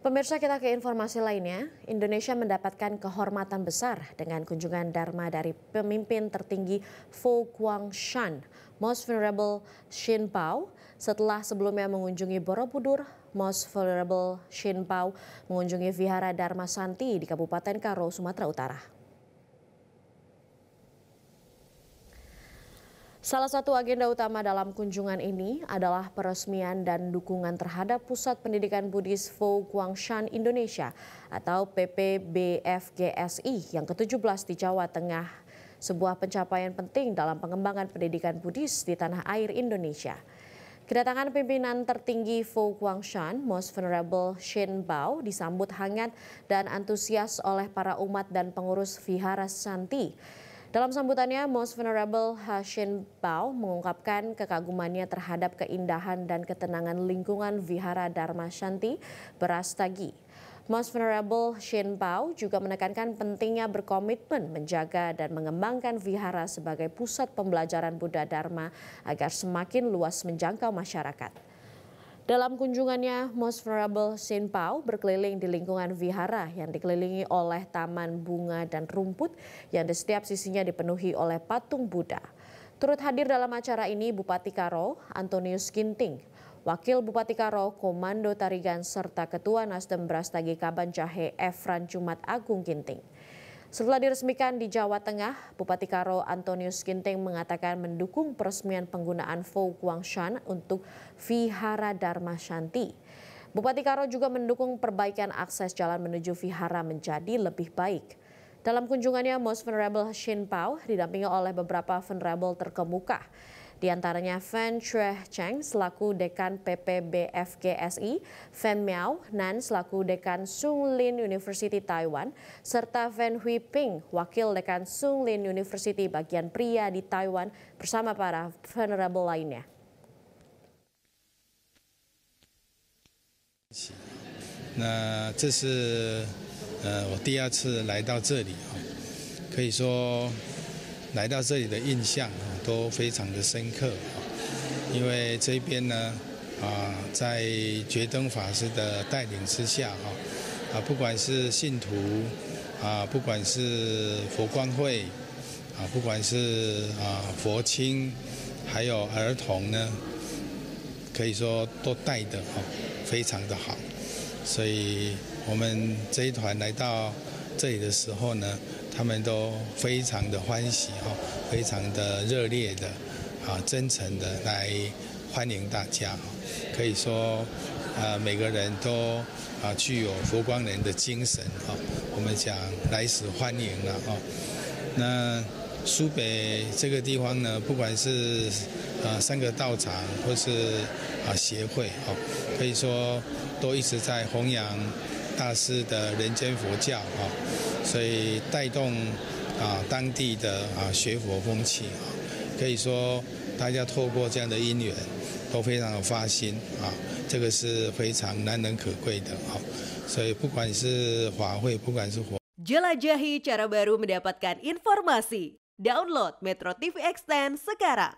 Pemirsa, kita ke informasi lainnya. Indonesia mendapatkan kehormatan besar dengan kunjungan Dharma dari pemimpin tertinggi Fo Guangshan, Most Venerable Shin Pao. Setelah sebelumnya mengunjungi Borobudur, Most Venerable Shin Pao mengunjungi Vihara Dharma Santi di Kabupaten Karo, Sumatera Utara. Salah satu agenda utama dalam kunjungan ini adalah peresmian dan dukungan terhadap Pusat Pendidikan Buddhis Fo Guangshan Indonesia atau PPBFGSI yang ke-17 di Jawa Tengah, sebuah pencapaian penting dalam pengembangan pendidikan Buddhis di tanah air Indonesia. Kedatangan pimpinan tertinggi Fo Guangshan, Most Venerable Shin Pao, disambut hangat dan antusias oleh para umat dan pengurus Vihara Santi. Dalam sambutannya, Most Venerable Shin Pao mengungkapkan kekagumannya terhadap keindahan dan ketenangan lingkungan Vihara Dharma Santi Berastagi. Most Venerable Shin Pao juga menekankan pentingnya berkomitmen menjaga dan mengembangkan vihara sebagai pusat pembelajaran Buddha Dharma agar semakin luas menjangkau masyarakat. Dalam kunjungannya, Most Venerable Shin Pao berkeliling di lingkungan vihara yang dikelilingi oleh taman bunga dan rumput yang di setiap sisinya dipenuhi oleh patung Buddha. Turut hadir dalam acara ini Bupati Karo, Antonius Ginting, Wakil Bupati Karo, Komando Tarigan, serta Ketua Nasdem Brastagi Kabanjahe Efran Jumat Agung Ginting. Setelah diresmikan di Jawa Tengah, Bupati Karo Antonius Ginting mengatakan mendukung peresmian penggunaan Fo Guangshan untuk Vihara Dharma Santi. Bupati Karo juga mendukung perbaikan akses jalan menuju vihara menjadi lebih baik. Dalam kunjungannya, Most Venerable Shin Pao didampingi oleh beberapa venerable terkemuka. Di antaranya Fan Chue Cheng selaku Dekan PPBFGSI, Fan Miao Nan selaku Dekan Sung Lin University Taiwan, serta Fan Hui Ping, Wakil Dekan Sung Lin University bagian pria di Taiwan bersama para venerable lainnya. 那这是我第二次来到这里，可以说来到这里的印象都非常的深刻，因为这边呢在觉灯法师的带领之下不管是信徒不管是佛光会不管是佛青还有儿童呢，可以说都带得非常的好，所以我们这一团来到这里的时候呢，他们都非常的欢喜非常的热烈的真诚的来欢迎大家，可以说每个人都具有佛光人的精神我们讲来时欢迎了那苏北这个地方呢，不管是3个道场或是协会可以说都一直在弘扬大师的人间佛教所以带动当地的学佛风气可以说大家透过这样的因缘都非常有发心这个是非常难能可贵的所以不管是法会不管是活 Jelajahi cara baru mendapatkan informasi. Download Metro TV Extend sekarang.